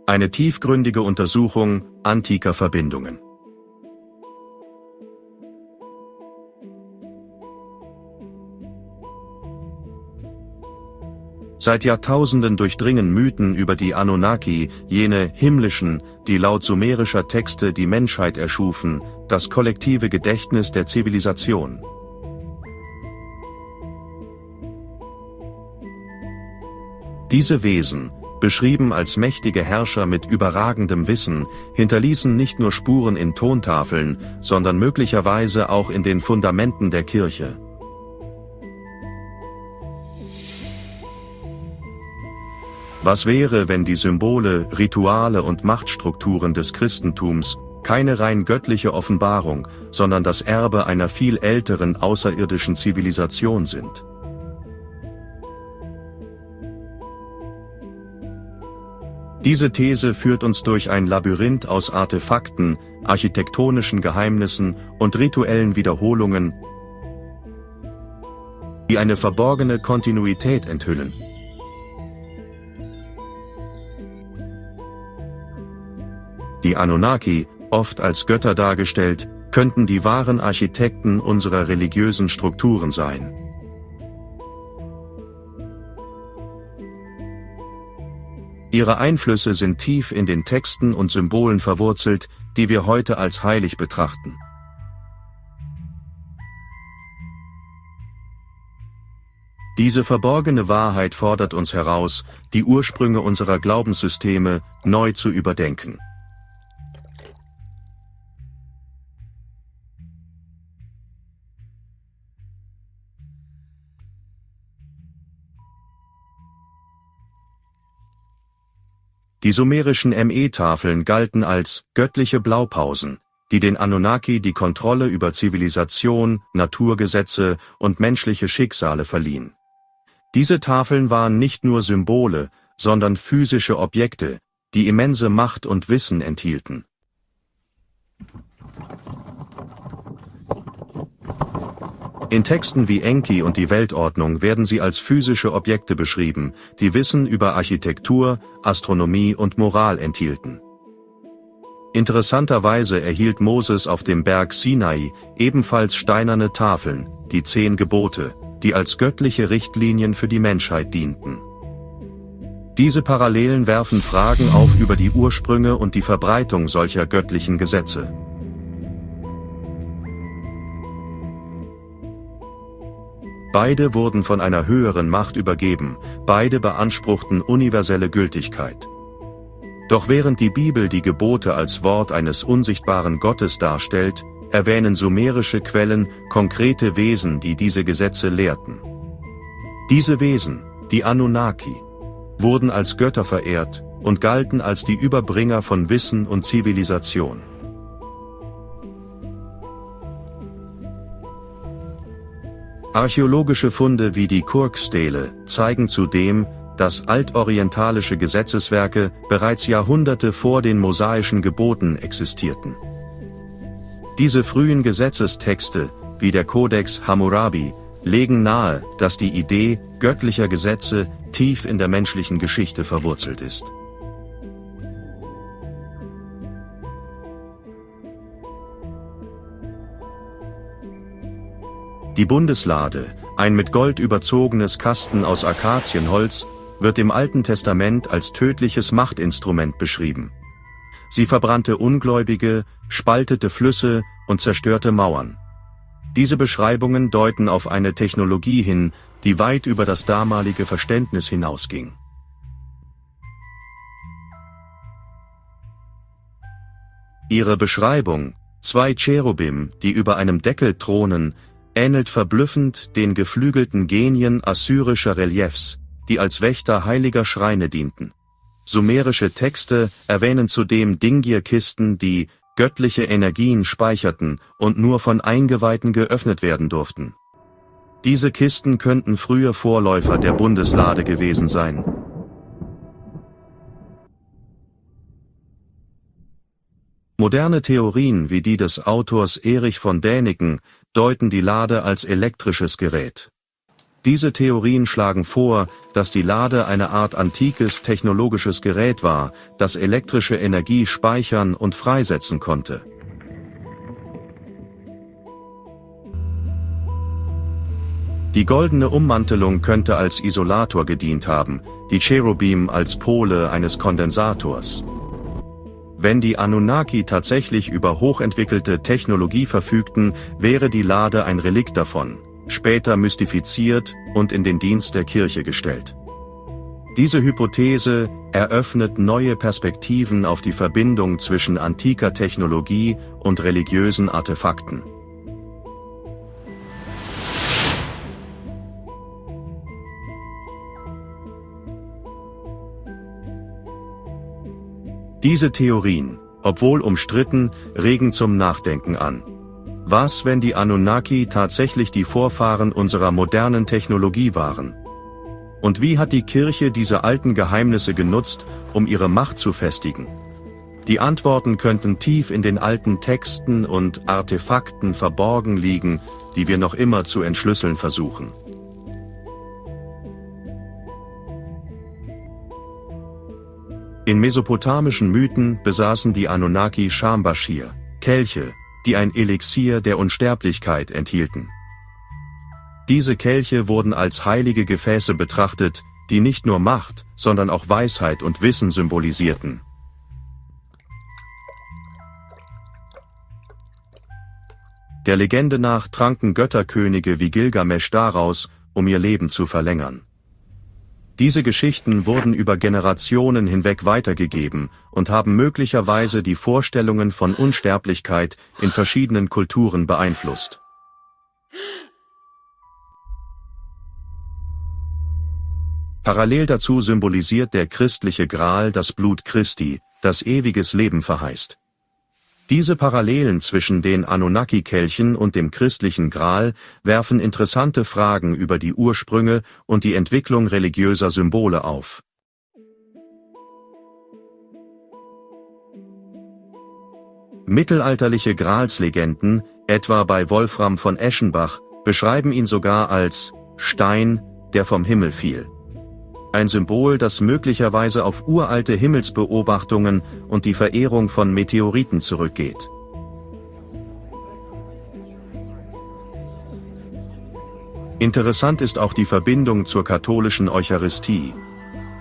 Eine tiefgründige Untersuchung antiker Verbindungen. Seit Jahrtausenden durchdringen Mythen über die Anunnaki, jene himmlischen, die laut sumerischer Texte die Menschheit erschufen, das kollektive Gedächtnis der Zivilisation. Diese Wesen, beschrieben als mächtige Herrscher mit überragendem Wissen, hinterließen nicht nur Spuren in Tontafeln, sondern möglicherweise auch in den Fundamenten der Kirche. Was wäre, wenn die Symbole, Rituale und Machtstrukturen des Christentums keine rein göttliche Offenbarung, sondern das Erbe einer viel älteren außerirdischen Zivilisation sind? Diese These führt uns durch ein Labyrinth aus Artefakten, architektonischen Geheimnissen und rituellen Wiederholungen, die eine verborgene Kontinuität enthüllen. Die Anunnaki, oft als Götter dargestellt, könnten die wahren Architekten unserer religiösen Strukturen sein. Ihre Einflüsse sind tief in den Texten und Symbolen verwurzelt, die wir heute als heilig betrachten. Diese verborgene Wahrheit fordert uns heraus, die Ursprünge unserer Glaubenssysteme neu zu überdenken. Die sumerischen Me-Tafeln galten als göttliche Blaupausen, die den Anunnaki die Kontrolle über Zivilisation, Naturgesetze und menschliche Schicksale verliehen. Diese Tafeln waren nicht nur Symbole, sondern physische Objekte, die immense Macht und Wissen enthielten. In Texten wie Enki und die Weltordnung werden sie als physische Objekte beschrieben, die Wissen über Architektur, Astronomie und Moral enthielten. Interessanterweise erhielt Moses auf dem Berg Sinai ebenfalls steinerne Tafeln, die 10 Gebote, die als göttliche Richtlinien für die Menschheit dienten. Diese Parallelen werfen Fragen auf über die Ursprünge und die Verbreitung solcher göttlichen Gesetze. Beide wurden von einer höheren Macht übergeben, beide beanspruchten universelle Gültigkeit. Doch während die Bibel die Gebote als Wort eines unsichtbaren Gottes darstellt, erwähnen sumerische Quellen konkrete Wesen, die diese Gesetze lehrten. Diese Wesen, die Anunnaki, wurden als Götter verehrt und galten als die Überbringer von Wissen und Zivilisation. Archäologische Funde wie die Kurk-Stele zeigen zudem, dass altorientalische Gesetzeswerke bereits Jahrhunderte vor den mosaischen Geboten existierten. Diese frühen Gesetzestexte, wie der Kodex Hammurabi, legen nahe, dass die Idee göttlicher Gesetze tief in der menschlichen Geschichte verwurzelt ist. Die Bundeslade, ein mit Gold überzogenes Kasten aus Akazienholz, wird im Alten Testament als tödliches Machtinstrument beschrieben. Sie verbrannte Ungläubige, spaltete Flüsse und zerstörte Mauern. Diese Beschreibungen deuten auf eine Technologie hin, die weit über das damalige Verständnis hinausging. Ihre Beschreibung, 2 Cherubim, die über einem Deckel thronen, ähnelt verblüffend den geflügelten Genien assyrischer Reliefs, die als Wächter heiliger Schreine dienten. Sumerische Texte erwähnen zudem Dingir-Kisten, die göttliche Energien speicherten und nur von Eingeweihten geöffnet werden durften. Diese Kisten könnten frühe Vorläufer der Bundeslade gewesen sein. Moderne Theorien wie die des Autors Erich von Däniken deuten die Lade als elektrisches Gerät. Diese Theorien schlagen vor, dass die Lade eine Art antikes technologisches Gerät war, das elektrische Energie speichern und freisetzen konnte. Die goldene Ummantelung könnte als Isolator gedient haben, die Cherubim als Pole eines Kondensators. Wenn die Anunnaki tatsächlich über hochentwickelte Technologie verfügten, wäre die Lade ein Relikt davon, später mystifiziert und in den Dienst der Kirche gestellt. Diese Hypothese eröffnet neue Perspektiven auf die Verbindung zwischen antiker Technologie und religiösen Artefakten. Diese Theorien, obwohl umstritten, regen zum Nachdenken an. Was, wenn die Anunnaki tatsächlich die Vorfahren unserer modernen Technologie waren? Und wie hat die Kirche diese alten Geheimnisse genutzt, um ihre Macht zu festigen? Die Antworten könnten tief in den alten Texten und Artefakten verborgen liegen, die wir noch immer zu entschlüsseln versuchen. In mesopotamischen Mythen besaßen die Anunnaki Shambashir, Kelche, die ein Elixier der Unsterblichkeit enthielten. Diese Kelche wurden als heilige Gefäße betrachtet, die nicht nur Macht, sondern auch Weisheit und Wissen symbolisierten. Der Legende nach tranken Götterkönige wie Gilgamesch daraus, um ihr Leben zu verlängern. Diese Geschichten wurden über Generationen hinweg weitergegeben und haben möglicherweise die Vorstellungen von Unsterblichkeit in verschiedenen Kulturen beeinflusst. Parallel dazu symbolisiert der christliche Gral das Blut Christi, das ewiges Leben verheißt. Diese Parallelen zwischen den Anunnaki-Kelchen und dem christlichen Gral werfen interessante Fragen über die Ursprünge und die Entwicklung religiöser Symbole auf. Mittelalterliche Gralslegenden, etwa bei Wolfram von Eschenbach, beschreiben ihn sogar als Stein, der vom Himmel fiel. Ein Symbol, das möglicherweise auf uralte Himmelsbeobachtungen und die Verehrung von Meteoriten zurückgeht. Interessant ist auch die Verbindung zur katholischen Eucharistie.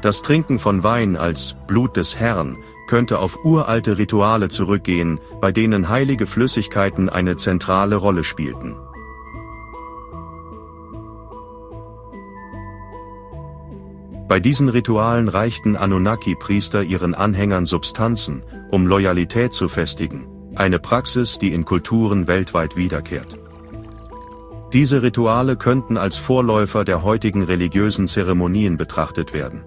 Das Trinken von Wein als Blut des Herrn könnte auf uralte Rituale zurückgehen, bei denen heilige Flüssigkeiten eine zentrale Rolle spielten. Bei diesen Ritualen reichten Anunnaki-Priester ihren Anhängern Substanzen, um Loyalität zu festigen, eine Praxis, die in Kulturen weltweit wiederkehrt. Diese Rituale könnten als Vorläufer der heutigen religiösen Zeremonien betrachtet werden.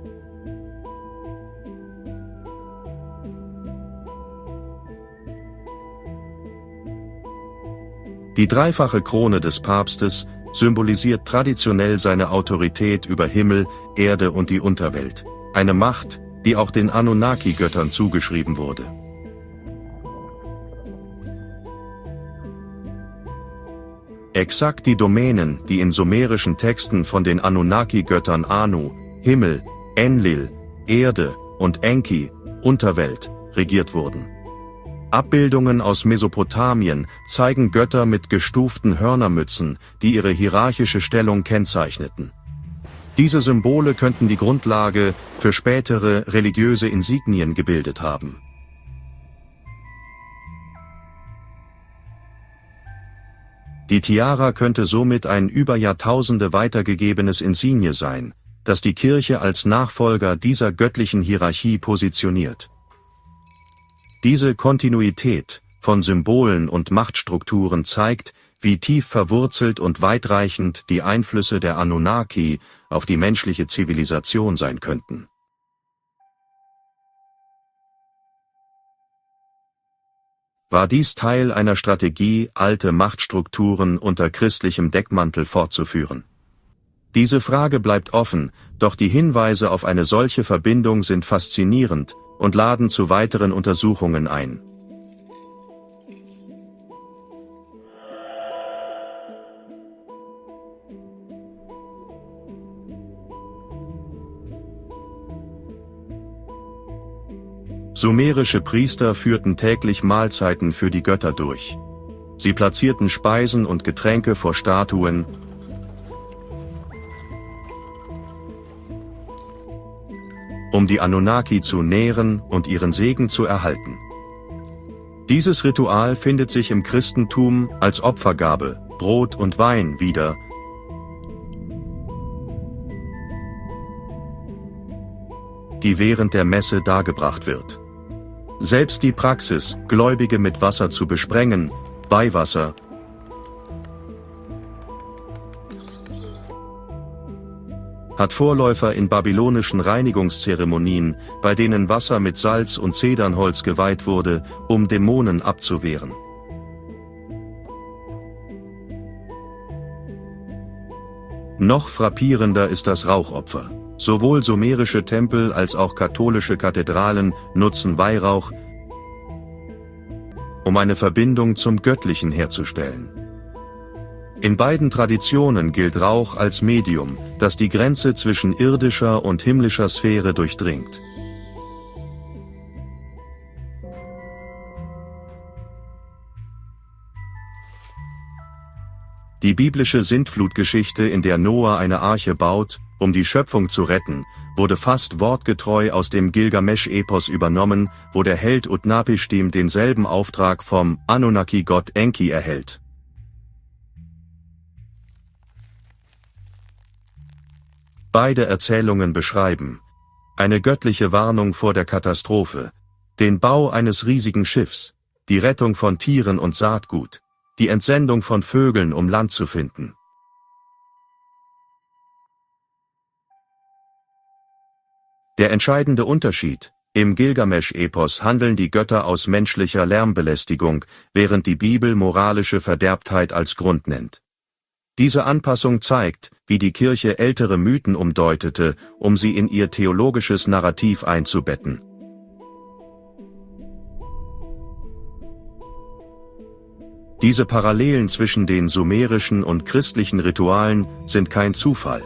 Die dreifache Krone des Papstes symbolisiert traditionell seine Autorität über Himmel, Erde und die Unterwelt, eine Macht, die auch den Anunnaki-Göttern zugeschrieben wurde. Exakt die Domänen, die in sumerischen Texten von den Anunnaki-Göttern Anu, Himmel, Enlil, Erde und Enki, Unterwelt, regiert wurden. Abbildungen aus Mesopotamien zeigen Götter mit gestuften Hörnermützen, die ihre hierarchische Stellung kennzeichneten. Diese Symbole könnten die Grundlage für spätere religiöse Insignien gebildet haben. Die Tiara könnte somit ein über Jahrtausende weitergegebenes Insigne sein, das die Kirche als Nachfolger dieser göttlichen Hierarchie positioniert. Diese Kontinuität von Symbolen und Machtstrukturen zeigt, wie tief verwurzelt und weitreichend die Einflüsse der Anunnaki auf die menschliche Zivilisation sein könnten. War dies Teil einer Strategie, alte Machtstrukturen unter christlichem Deckmantel fortzuführen? Diese Frage bleibt offen, doch die Hinweise auf eine solche Verbindung sind faszinierend und laden zu weiteren Untersuchungen ein. Sumerische Priester führten täglich Mahlzeiten für die Götter durch. Sie platzierten Speisen und Getränke vor Statuen, um die Anunnaki zu nähren und ihren Segen zu erhalten. Dieses Ritual findet sich im Christentum als Opfergabe, Brot und Wein wieder, die während der Messe dargebracht wird. Selbst die Praxis, Gläubige mit Wasser zu besprengen, Weihwasser, hat Vorläufer in babylonischen Reinigungszeremonien, bei denen Wasser mit Salz und Zedernholz geweiht wurde, um Dämonen abzuwehren. Noch frappierender ist das Rauchopfer. Sowohl sumerische Tempel als auch katholische Kathedralen nutzen Weihrauch, um eine Verbindung zum Göttlichen herzustellen. In beiden Traditionen gilt Rauch als Medium, das die Grenze zwischen irdischer und himmlischer Sphäre durchdringt. Die biblische Sintflutgeschichte, in der Noah eine Arche baut, um die Schöpfung zu retten, wurde fast wortgetreu aus dem Gilgamesch-Epos übernommen, wo der Held Utnapishtim denselben Auftrag vom Anunnaki-Gott Enki erhält. Beide Erzählungen beschreiben eine göttliche Warnung vor der Katastrophe, den Bau eines riesigen Schiffs, die Rettung von Tieren und Saatgut, die Entsendung von Vögeln, um Land zu finden. Der entscheidende Unterschied: Im Gilgamesch-Epos handeln die Götter aus menschlicher Lärmbelästigung, während die Bibel moralische Verderbtheit als Grund nennt. Diese Anpassung zeigt, wie die Kirche ältere Mythen umdeutete, um sie in ihr theologisches Narrativ einzubetten. Diese Parallelen zwischen den sumerischen und christlichen Ritualen sind kein Zufall.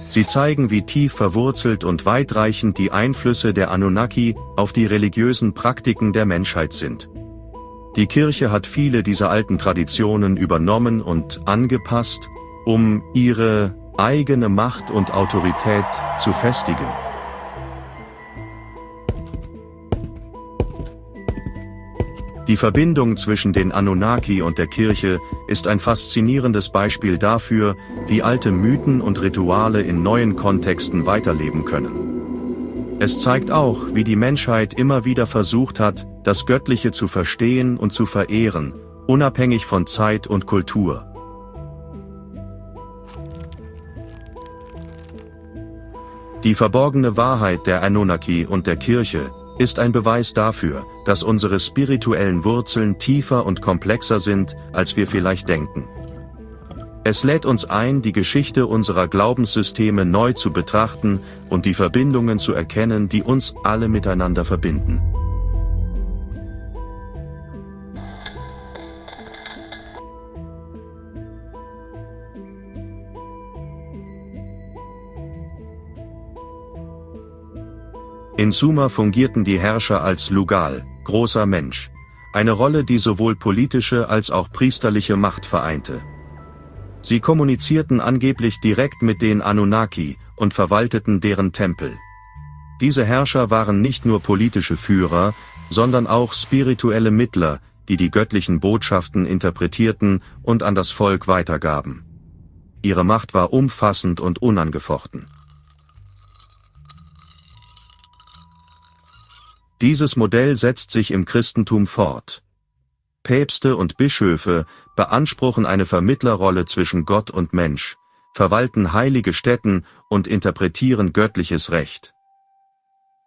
Sie zeigen, wie tief verwurzelt und weitreichend die Einflüsse der Anunnaki auf die religiösen Praktiken der Menschheit sind. Die Kirche hat viele dieser alten Traditionen übernommen und angepasst, um ihre eigene Macht und Autorität zu festigen. Die Verbindung zwischen den Anunnaki und der Kirche ist ein faszinierendes Beispiel dafür, wie alte Mythen und Rituale in neuen Kontexten weiterleben können. Es zeigt auch, wie die Menschheit immer wieder versucht hat, das Göttliche zu verstehen und zu verehren, unabhängig von Zeit und Kultur. Die verborgene Wahrheit der Anunnaki und der Kirche ist ein Beweis dafür, dass unsere spirituellen Wurzeln tiefer und komplexer sind, als wir vielleicht denken. Es lädt uns ein, die Geschichte unserer Glaubenssysteme neu zu betrachten und die Verbindungen zu erkennen, die uns alle miteinander verbinden. In Sumer fungierten die Herrscher als Lugal, großer Mensch, eine Rolle, die sowohl politische als auch priesterliche Macht vereinte. Sie kommunizierten angeblich direkt mit den Anunnaki und verwalteten deren Tempel. Diese Herrscher waren nicht nur politische Führer, sondern auch spirituelle Mittler, die die göttlichen Botschaften interpretierten und an das Volk weitergaben. Ihre Macht war umfassend und unangefochten. Dieses Modell setzt sich im Christentum fort. Päpste und Bischöfe beanspruchen eine Vermittlerrolle zwischen Gott und Mensch, verwalten heilige Stätten und interpretieren göttliches Recht.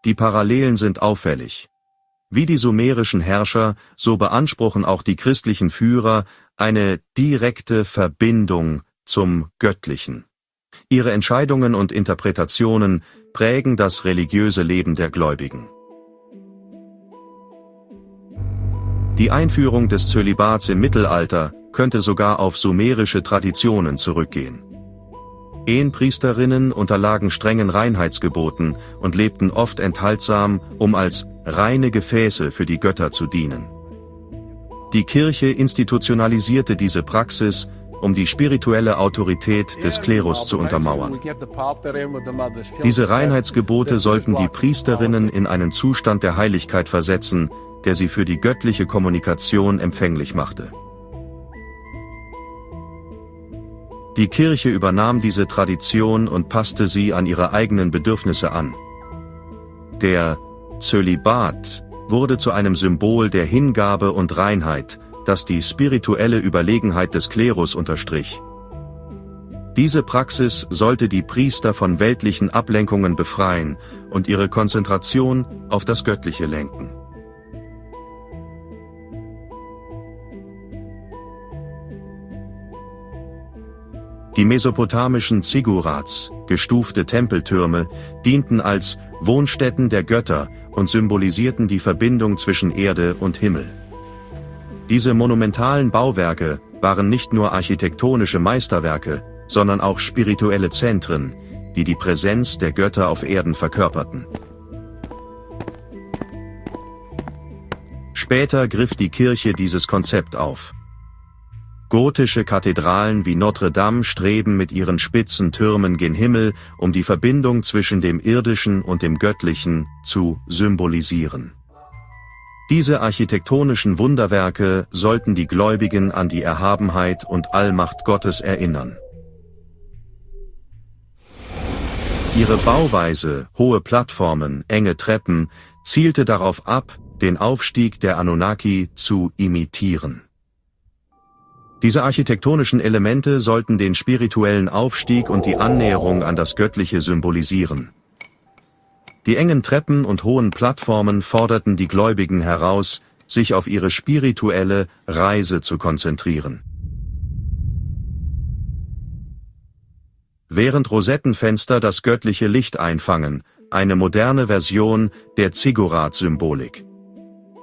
Die Parallelen sind auffällig. Wie die sumerischen Herrscher, so beanspruchen auch die christlichen Führer eine direkte Verbindung zum Göttlichen. Ihre Entscheidungen und Interpretationen prägen das religiöse Leben der Gläubigen. Die Einführung des Zölibats im Mittelalter könnte sogar auf sumerische Traditionen zurückgehen. Ehenpriesterinnen unterlagen strengen Reinheitsgeboten und lebten oft enthaltsam, um als reine Gefäße für die Götter zu dienen. Die Kirche institutionalisierte diese Praxis, um die spirituelle Autorität des Klerus zu untermauern. Diese Reinheitsgebote sollten die Priesterinnen in einen Zustand der Heiligkeit versetzen, der sie für die göttliche Kommunikation empfänglich machte. Die Kirche übernahm diese Tradition und passte sie an ihre eigenen Bedürfnisse an. Der Zölibat wurde zu einem Symbol der Hingabe und Reinheit, das die spirituelle Überlegenheit des Klerus unterstrich. Diese Praxis sollte die Priester von weltlichen Ablenkungen befreien und ihre Konzentration auf das Göttliche lenken. Die mesopotamischen Ziggurats, gestufte Tempeltürme, dienten als Wohnstätten der Götter und symbolisierten die Verbindung zwischen Erde und Himmel. Diese monumentalen Bauwerke waren nicht nur architektonische Meisterwerke, sondern auch spirituelle Zentren, die die Präsenz der Götter auf Erden verkörperten. Später griff die Kirche dieses Konzept auf. Gotische Kathedralen wie Notre Dame streben mit ihren spitzen Türmen gen Himmel, um die Verbindung zwischen dem Irdischen und dem Göttlichen zu symbolisieren. Diese architektonischen Wunderwerke sollten die Gläubigen an die Erhabenheit und Allmacht Gottes erinnern. Ihre Bauweise, hohe Plattformen, enge Treppen, zielte darauf ab, den Aufstieg der Anunnaki zu imitieren. Diese architektonischen Elemente sollten den spirituellen Aufstieg und die Annäherung an das Göttliche symbolisieren. Die engen Treppen und hohen Plattformen forderten die Gläubigen heraus, sich auf ihre spirituelle Reise zu konzentrieren. Während Rosettenfenster das göttliche Licht einfangen, eine moderne Version der Ziggurat-Symbolik.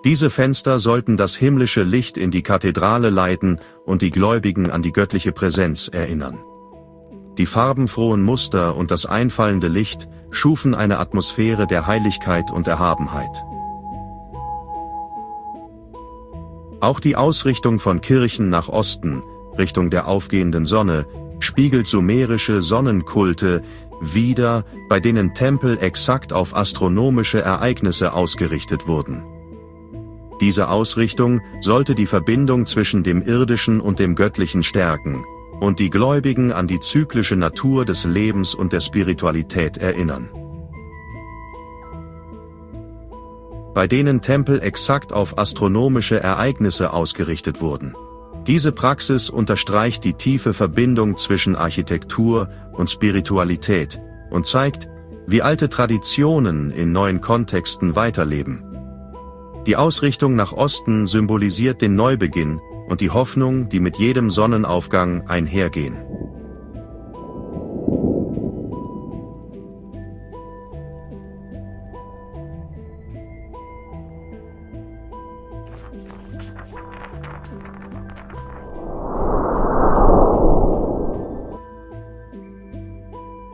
Diese Fenster sollten das himmlische Licht in die Kathedrale leiten und die Gläubigen an die göttliche Präsenz erinnern. Die farbenfrohen Muster und das einfallende Licht schufen eine Atmosphäre der Heiligkeit und Erhabenheit. Auch die Ausrichtung von Kirchen nach Osten, Richtung der aufgehenden Sonne, spiegelt sumerische Sonnenkulte wider, bei denen Tempel exakt auf astronomische Ereignisse ausgerichtet wurden. Diese Ausrichtung sollte die Verbindung zwischen dem Irdischen und dem Göttlichen stärken und die Gläubigen an die zyklische Natur des Lebens und der Spiritualität erinnern. Bei denen Tempel exakt auf astronomische Ereignisse ausgerichtet wurden. Diese Praxis unterstreicht die tiefe Verbindung zwischen Architektur und Spiritualität und zeigt, wie alte Traditionen in neuen Kontexten weiterleben. Die Ausrichtung nach Osten symbolisiert den Neubeginn und die Hoffnung, die mit jedem Sonnenaufgang einhergehen.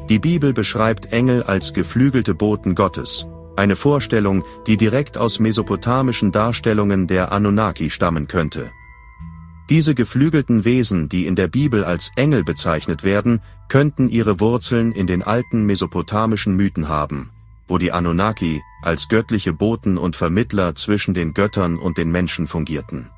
Die Bibel beschreibt Engel als geflügelte Boten Gottes, eine Vorstellung, die direkt aus mesopotamischen Darstellungen der Anunnaki stammen könnte. Diese geflügelten Wesen, die in der Bibel als Engel bezeichnet werden, könnten ihre Wurzeln in den alten mesopotamischen Mythen haben, wo die Anunnaki als göttliche Boten und Vermittler zwischen den Göttern und den Menschen fungierten.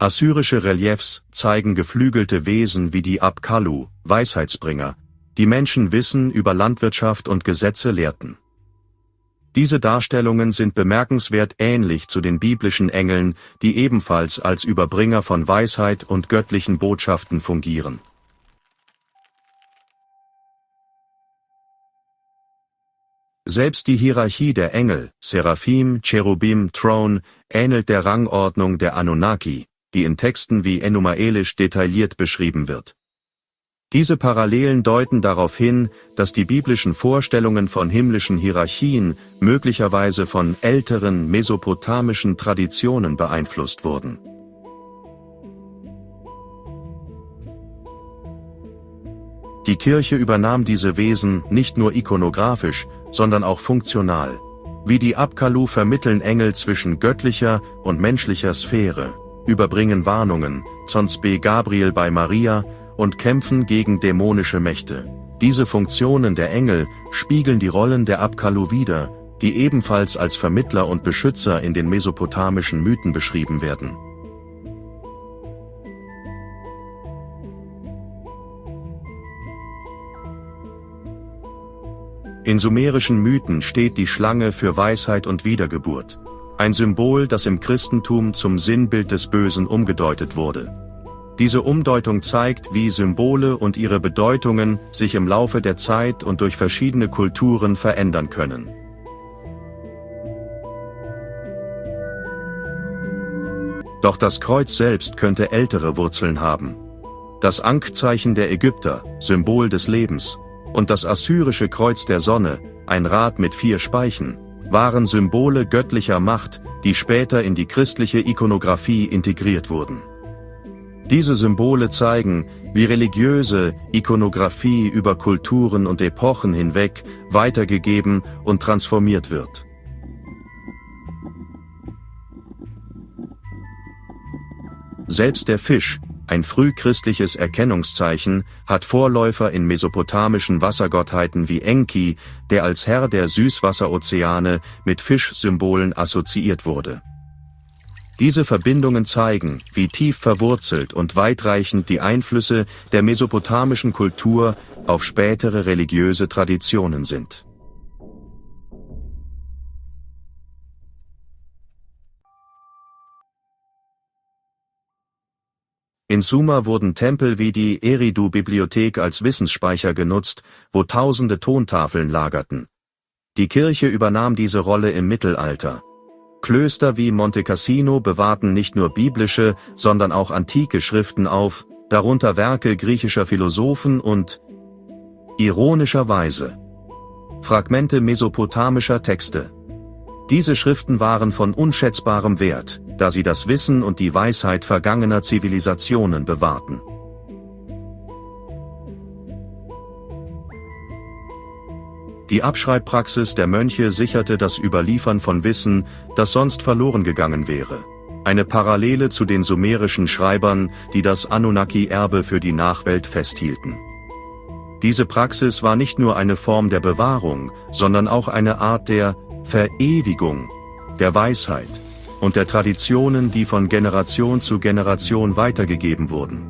Assyrische Reliefs zeigen geflügelte Wesen wie die Apkallu, Weisheitsbringer, die Menschen Wissen über Landwirtschaft und Gesetze lehrten. Diese Darstellungen sind bemerkenswert ähnlich zu den biblischen Engeln, die ebenfalls als Überbringer von Weisheit und göttlichen Botschaften fungieren. Selbst die Hierarchie der Engel, Seraphim, Cherubim, Thron, ähnelt der Rangordnung der Anunnaki, die in Texten wie Enuma Elish detailliert beschrieben wird. Diese Parallelen deuten darauf hin, dass die biblischen Vorstellungen von himmlischen Hierarchien möglicherweise von älteren mesopotamischen Traditionen beeinflusst wurden. Die Kirche übernahm diese Wesen nicht nur ikonografisch, sondern auch funktional. Wie die Apkallu vermitteln Engel zwischen göttlicher und menschlicher Sphäre, überbringen Warnungen, Zonspe Gabriel bei Maria und kämpfen gegen dämonische Mächte. Diese Funktionen der Engel spiegeln die Rollen der Apkallu wider, die ebenfalls als Vermittler und Beschützer in den mesopotamischen Mythen beschrieben werden. In sumerischen Mythen steht die Schlange für Weisheit und Wiedergeburt, ein Symbol, das im Christentum zum Sinnbild des Bösen umgedeutet wurde. Diese Umdeutung zeigt, wie Symbole und ihre Bedeutungen sich im Laufe der Zeit und durch verschiedene Kulturen verändern können. Doch das Kreuz selbst könnte ältere Wurzeln haben. Das Ankzeichen der Ägypter, Symbol des Lebens, und das assyrische Kreuz der Sonne, ein Rad mit 4 Speichen, waren Symbole göttlicher Macht, die später in die christliche Ikonographie integriert wurden. Diese Symbole zeigen, wie religiöse Ikonographie über Kulturen und Epochen hinweg weitergegeben und transformiert wird. Selbst der Fisch, ein frühchristliches Erkennungszeichen, hat Vorläufer in mesopotamischen Wassergottheiten wie Enki, der als Herr der Süßwasserozeane mit Fischsymbolen assoziiert wurde. Diese Verbindungen zeigen, wie tief verwurzelt und weitreichend die Einflüsse der mesopotamischen Kultur auf spätere religiöse Traditionen sind. In Sumer wurden Tempel wie die Eridu-Bibliothek als Wissensspeicher genutzt, wo tausende Tontafeln lagerten. Die Kirche übernahm diese Rolle im Mittelalter. Klöster wie Monte Cassino bewahrten nicht nur biblische, sondern auch antike Schriften auf, darunter Werke griechischer Philosophen und, ironischerweise, Fragmente mesopotamischer Texte. Diese Schriften waren von unschätzbarem Wert, da sie das Wissen und die Weisheit vergangener Zivilisationen bewahrten. Die Abschreibpraxis der Mönche sicherte das Überliefern von Wissen, das sonst verloren gegangen wäre. Eine Parallele zu den sumerischen Schreibern, die das Anunnaki-Erbe für die Nachwelt festhielten. Diese Praxis war nicht nur eine Form der Bewahrung, sondern auch eine Art der Verewigung, der Weisheit und der Traditionen, die von Generation zu Generation weitergegeben wurden.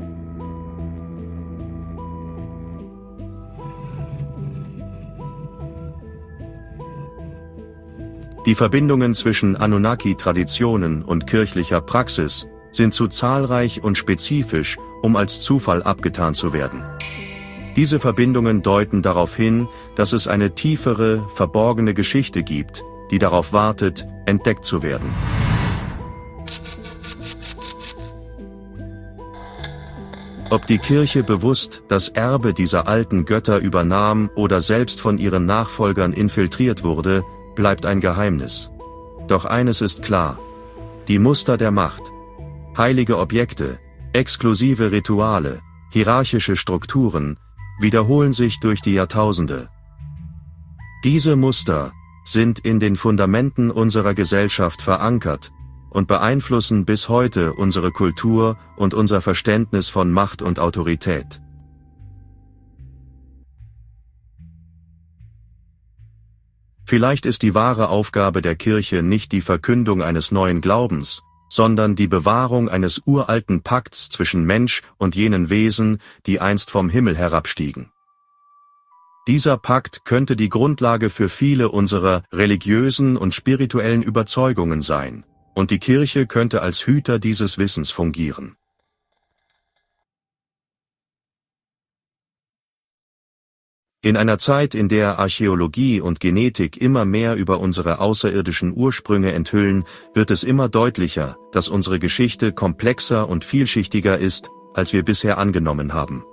Die Verbindungen zwischen Anunnaki-Traditionen und kirchlicher Praxis sind zu zahlreich und spezifisch, um als Zufall abgetan zu werden. Diese Verbindungen deuten darauf hin, dass es eine tiefere, verborgene Geschichte gibt, die darauf wartet, entdeckt zu werden. Ob die Kirche bewusst das Erbe dieser alten Götter übernahm oder selbst von ihren Nachfolgern infiltriert wurde, bleibt ein Geheimnis. Doch eines ist klar: die Muster der Macht, heilige Objekte, exklusive Rituale, hierarchische Strukturen wiederholen sich durch die Jahrtausende. Diese Muster sind in den Fundamenten unserer Gesellschaft verankert und beeinflussen bis heute unsere Kultur und unser Verständnis von Macht und Autorität. Vielleicht ist die wahre Aufgabe der Kirche nicht die Verkündung eines neuen Glaubens, sondern die Bewahrung eines uralten Pakts zwischen Mensch und jenen Wesen, die einst vom Himmel herabstiegen. Dieser Pakt könnte die Grundlage für viele unserer religiösen und spirituellen Überzeugungen sein, und die Kirche könnte als Hüter dieses Wissens fungieren. In einer Zeit, in der Archäologie und Genetik immer mehr über unsere außerirdischen Ursprünge enthüllen, wird es immer deutlicher, dass unsere Geschichte komplexer und vielschichtiger ist, als wir bisher angenommen haben.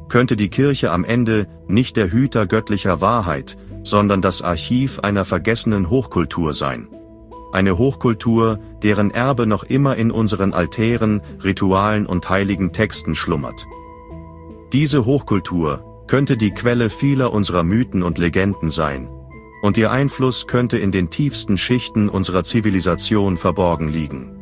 Könnte die Kirche am Ende nicht der Hüter göttlicher Wahrheit, sondern das Archiv einer vergessenen Hochkultur sein? eine Hochkultur, deren Erbe noch immer in unseren Altären, Ritualen und heiligen Texten schlummert. Diese Hochkultur könnte die Quelle vieler unserer Mythen und Legenden sein, und ihr Einfluss könnte in den tiefsten Schichten unserer Zivilisation verborgen liegen.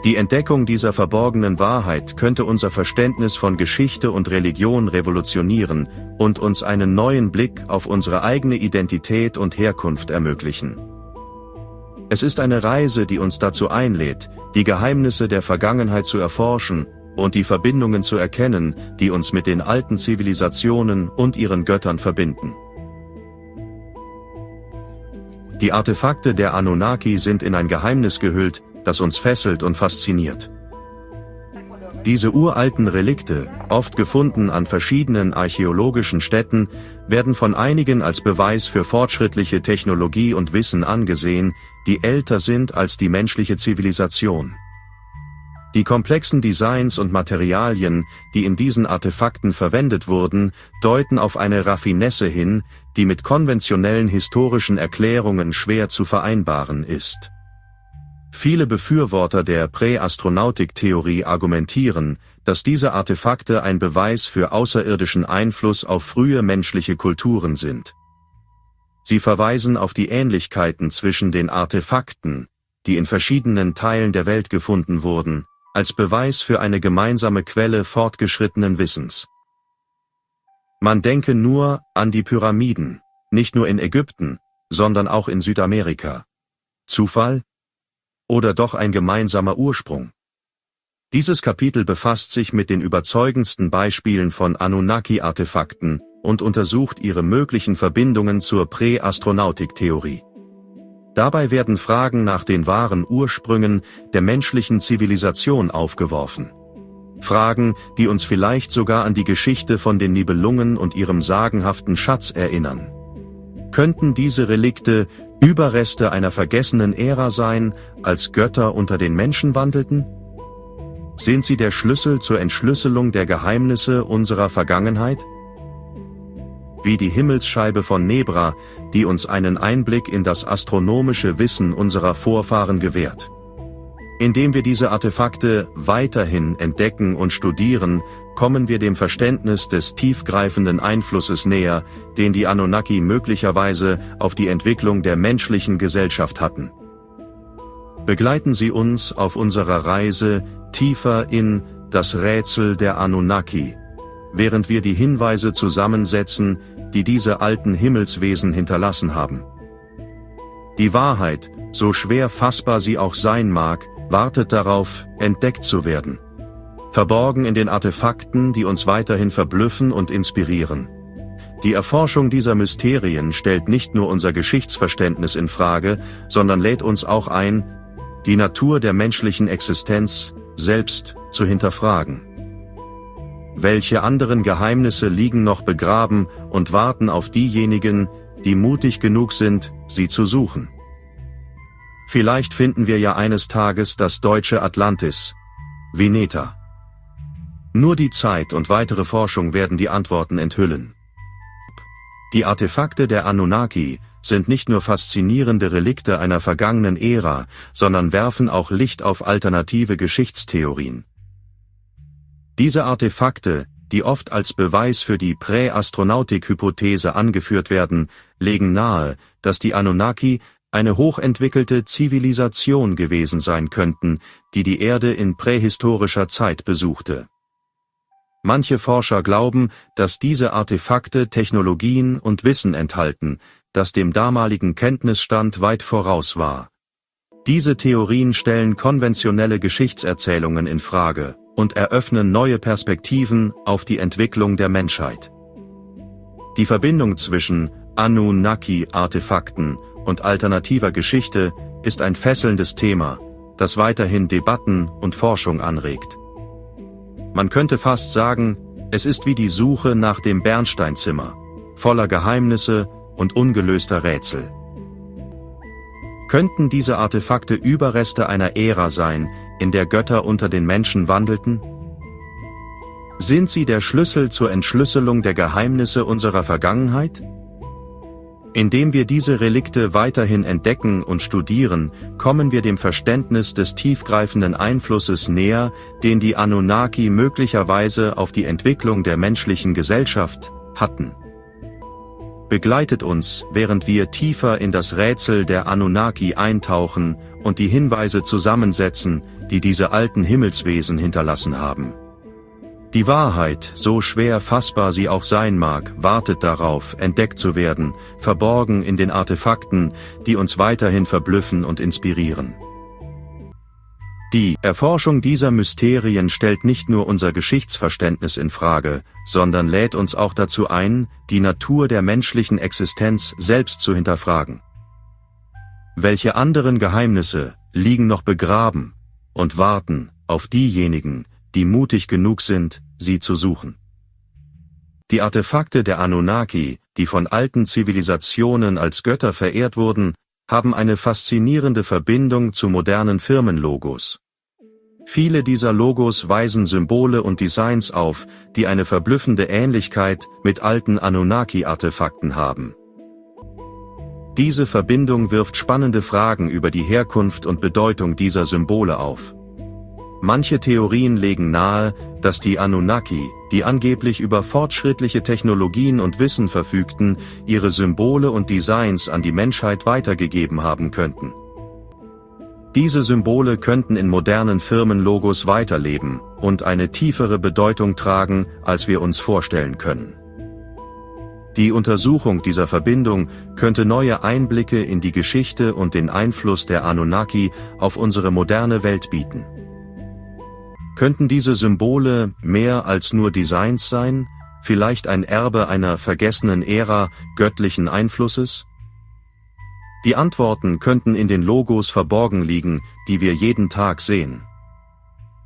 Die Entdeckung dieser verborgenen Wahrheit könnte unser Verständnis von Geschichte und Religion revolutionieren und uns einen neuen Blick auf unsere eigene Identität und Herkunft ermöglichen. Es ist eine Reise, die uns dazu einlädt, die Geheimnisse der Vergangenheit zu erforschen und die Verbindungen zu erkennen, die uns mit den alten Zivilisationen und ihren Göttern verbinden. Die Artefakte der Anunnaki sind in ein Geheimnis gehüllt, das uns fesselt und fasziniert. Diese uralten Relikte, oft gefunden an verschiedenen archäologischen Stätten, werden von einigen als Beweis für fortschrittliche Technologie und Wissen angesehen, die älter sind als die menschliche Zivilisation. Die komplexen Designs und Materialien, die in diesen Artefakten verwendet wurden, deuten auf eine Raffinesse hin, die mit konventionellen historischen Erklärungen schwer zu vereinbaren ist. Viele Befürworter der Präastronautik-Theorie argumentieren, dass diese Artefakte ein Beweis für außerirdischen Einfluss auf frühe menschliche Kulturen sind. Sie verweisen auf die Ähnlichkeiten zwischen den Artefakten, die in verschiedenen Teilen der Welt gefunden wurden, als Beweis für eine gemeinsame Quelle fortgeschrittenen Wissens. Man denke nur an die Pyramiden, nicht nur in Ägypten, sondern auch in Südamerika. Zufall? Oder doch ein gemeinsamer Ursprung? Dieses Kapitel befasst sich mit den überzeugendsten Beispielen von Anunnaki-Artefakten und untersucht ihre möglichen Verbindungen zur Präastronautik-Theorie. Dabei werden Fragen nach den wahren Ursprüngen der menschlichen Zivilisation aufgeworfen. Fragen, die uns vielleicht sogar an die Geschichte von den Nibelungen und ihrem sagenhaften Schatz erinnern. Könnten diese Relikte Überreste einer vergessenen Ära sein, als Götter unter den Menschen wandelten? Sind sie der Schlüssel zur Entschlüsselung der Geheimnisse unserer Vergangenheit? Wie die Himmelsscheibe von Nebra, die uns einen Einblick in das astronomische Wissen unserer Vorfahren gewährt. Indem wir diese Artefakte weiterhin entdecken und studieren, kommen wir dem Verständnis des tiefgreifenden Einflusses näher, den die Anunnaki möglicherweise auf die Entwicklung der menschlichen Gesellschaft hatten. Begleiten Sie uns auf unserer Reise tiefer in das Rätsel der Anunnaki, während wir die Hinweise zusammensetzen, die diese alten Himmelswesen hinterlassen haben. Die Wahrheit, so schwer fassbar sie auch sein mag, wartet darauf, entdeckt zu werden. Verborgen in den Artefakten, die uns weiterhin verblüffen und inspirieren. Die Erforschung dieser Mysterien stellt nicht nur unser Geschichtsverständnis in Frage, sondern lädt uns auch ein, die Natur der menschlichen Existenz selbst zu hinterfragen. Welche anderen Geheimnisse liegen noch begraben und warten auf diejenigen, die mutig genug sind, sie zu suchen? Vielleicht finden wir ja eines Tages das deutsche Atlantis, Vineta. Nur die Zeit und weitere Forschung werden die Antworten enthüllen. Die Artefakte der Anunnaki sind nicht nur faszinierende Relikte einer vergangenen Ära, sondern werfen auch Licht auf alternative Geschichtstheorien. Diese Artefakte, die oft als Beweis für die Präastronautik-Hypothese angeführt werden, legen nahe, dass die Anunnaki eine hochentwickelte Zivilisation gewesen sein könnten, die die Erde in prähistorischer Zeit besuchte. Manche Forscher glauben, dass diese Artefakte Technologien und Wissen enthalten, das dem damaligen Kenntnisstand weit voraus war. Diese Theorien stellen konventionelle Geschichtserzählungen in Frage und eröffnen neue Perspektiven auf die Entwicklung der Menschheit. Die Verbindung zwischen Anunnaki-Artefakten und alternativer Geschichte ist ein fesselndes Thema, das weiterhin Debatten und Forschung anregt. Man könnte fast sagen, es ist wie die Suche nach dem Bernsteinzimmer, voller Geheimnisse und ungelöster Rätsel. Könnten diese Artefakte Überreste einer Ära sein, in der Götter unter den Menschen wandelten? Sind sie der Schlüssel zur Entschlüsselung der Geheimnisse unserer Vergangenheit? Indem wir diese Relikte weiterhin entdecken und studieren, kommen wir dem Verständnis des tiefgreifenden Einflusses näher, den die Anunnaki möglicherweise auf die Entwicklung der menschlichen Gesellschaft hatten. Begleitet uns, während wir tiefer in das Rätsel der Anunnaki eintauchen und die Hinweise zusammensetzen, die diese alten Himmelswesen hinterlassen haben. Die Wahrheit, so schwer fassbar sie auch sein mag, wartet darauf, entdeckt zu werden, verborgen in den Artefakten, die uns weiterhin verblüffen und inspirieren. Die Erforschung dieser Mysterien stellt nicht nur unser Geschichtsverständnis in Frage, sondern lädt uns auch dazu ein, die Natur der menschlichen Existenz selbst zu hinterfragen. Welche anderen Geheimnisse liegen noch begraben und warten auf diejenigen, die mutig genug sind, sie zu suchen? Die Artefakte der Anunnaki, die von alten Zivilisationen als Götter verehrt wurden, haben eine faszinierende Verbindung zu modernen Firmenlogos. Viele dieser Logos weisen Symbole und Designs auf, die eine verblüffende Ähnlichkeit mit alten Anunnaki-Artefakten haben. Diese Verbindung wirft spannende Fragen über die Herkunft und Bedeutung dieser Symbole auf. Manche Theorien legen nahe, dass die Anunnaki, die angeblich über fortschrittliche Technologien und Wissen verfügten, ihre Symbole und Designs an die Menschheit weitergegeben haben könnten. Diese Symbole könnten in modernen Firmenlogos weiterleben und eine tiefere Bedeutung tragen, als wir uns vorstellen können. Die Untersuchung dieser Verbindung könnte neue Einblicke in die Geschichte und den Einfluss der Anunnaki auf unsere moderne Welt bieten. Könnten diese Symbole mehr als nur Designs sein, vielleicht ein Erbe einer vergessenen Ära göttlichen Einflusses? Die Antworten könnten in den Logos verborgen liegen, die wir jeden Tag sehen.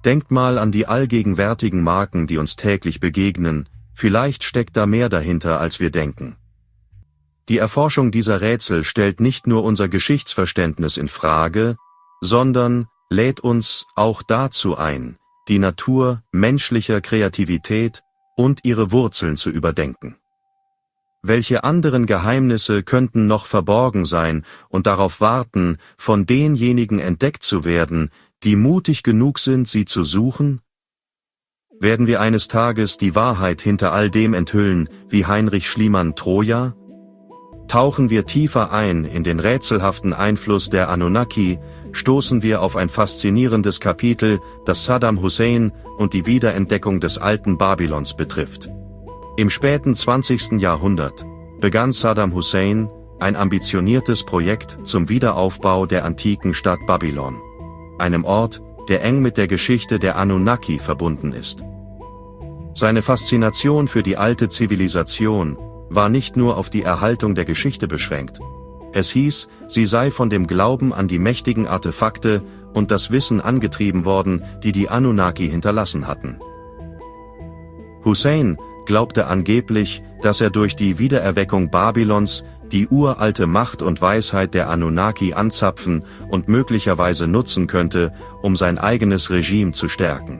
Denkt mal an die allgegenwärtigen Marken, die uns täglich begegnen, vielleicht steckt da mehr dahinter, als wir denken. Die Erforschung dieser Rätsel stellt nicht nur unser Geschichtsverständnis in Frage, sondern lädt uns auch dazu ein, die Natur menschlicher Kreativität und ihre Wurzeln zu überdenken. Welche anderen Geheimnisse könnten noch verborgen sein und darauf warten, von denjenigen entdeckt zu werden, die mutig genug sind, sie zu suchen? Werden wir eines Tages die Wahrheit hinter all dem enthüllen, wie Heinrich Schliemann Troja? Tauchen wir tiefer ein in den rätselhaften Einfluss der Anunnaki, stoßen wir auf ein faszinierendes Kapitel, das Saddam Hussein und die Wiederentdeckung des alten Babylons betrifft. Im späten 20. Jahrhundert begann Saddam Hussein ein ambitioniertes Projekt zum Wiederaufbau der antiken Stadt Babylon, einem Ort, der eng mit der Geschichte der Anunnaki verbunden ist. Seine Faszination für die alte Zivilisation war nicht nur auf die Erhaltung der Geschichte beschränkt. Es hieß, sie sei von dem Glauben an die mächtigen Artefakte und das Wissen angetrieben worden, die die Anunnaki hinterlassen hatten. Hussein glaubte angeblich, dass er durch die Wiedererweckung Babylons die uralte Macht und Weisheit der Anunnaki anzapfen und möglicherweise nutzen könnte, um sein eigenes Regime zu stärken.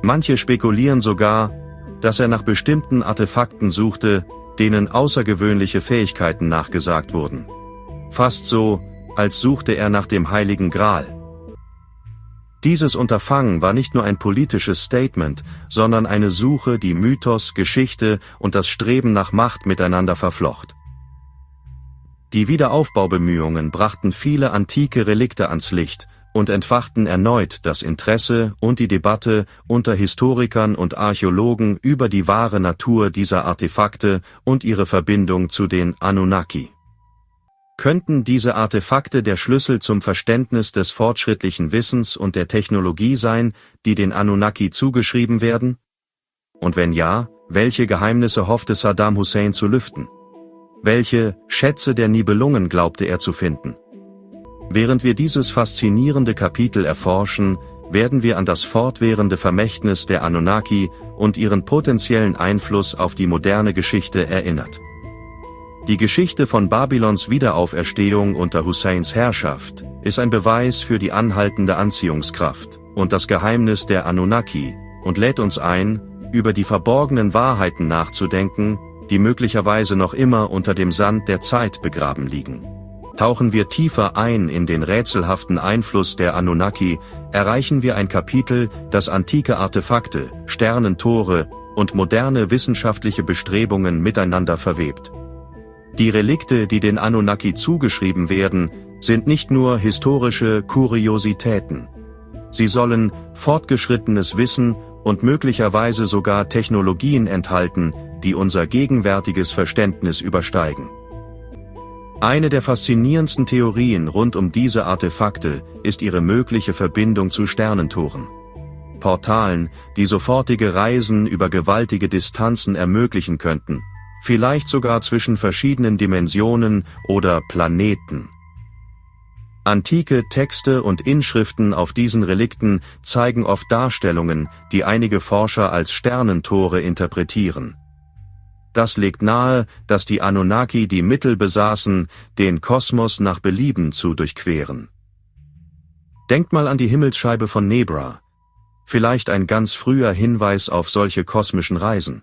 Manche spekulieren sogar, dass er nach bestimmten Artefakten suchte, denen außergewöhnliche Fähigkeiten nachgesagt wurden. Fast so, als suchte er nach dem Heiligen Gral. Dieses Unterfangen war nicht nur ein politisches Statement, sondern eine Suche, die Mythos, Geschichte und das Streben nach Macht miteinander verflocht. Die Wiederaufbaubemühungen brachten viele antike Relikte ans Licht und entfachten erneut das Interesse und die Debatte unter Historikern und Archäologen über die wahre Natur dieser Artefakte und ihre Verbindung zu den Anunnaki. Könnten diese Artefakte der Schlüssel zum Verständnis des fortschrittlichen Wissens und der Technologie sein, die den Anunnaki zugeschrieben werden? Und wenn ja, welche Geheimnisse hoffte Saddam Hussein zu lüften? Welche Schätze der Nibelungen glaubte er zu finden? Während wir dieses faszinierende Kapitel erforschen, werden wir an das fortwährende Vermächtnis der Anunnaki und ihren potenziellen Einfluss auf die moderne Geschichte erinnert. Die Geschichte von Babylons Wiederauferstehung unter Husseins Herrschaft ist ein Beweis für die anhaltende Anziehungskraft und das Geheimnis der Anunnaki und lädt uns ein, über die verborgenen Wahrheiten nachzudenken, die möglicherweise noch immer unter dem Sand der Zeit begraben liegen. Tauchen wir tiefer ein in den rätselhaften Einfluss der Anunnaki, erreichen wir ein Kapitel, das antike Artefakte, Sternentore und moderne wissenschaftliche Bestrebungen miteinander verwebt. Die Relikte, die den Anunnaki zugeschrieben werden, sind nicht nur historische Kuriositäten. Sie sollen fortgeschrittenes Wissen und möglicherweise sogar Technologien enthalten, die unser gegenwärtiges Verständnis übersteigen. Eine der faszinierendsten Theorien rund um diese Artefakte ist ihre mögliche Verbindung zu Sternentoren. Portalen, die sofortige Reisen über gewaltige Distanzen ermöglichen könnten, vielleicht sogar zwischen verschiedenen Dimensionen oder Planeten. Antike Texte und Inschriften auf diesen Relikten zeigen oft Darstellungen, die einige Forscher als Sternentore interpretieren. Das legt nahe, dass die Anunnaki die Mittel besaßen, den Kosmos nach Belieben zu durchqueren. Denkt mal an die Himmelsscheibe von Nebra, vielleicht ein ganz früher Hinweis auf solche kosmischen Reisen.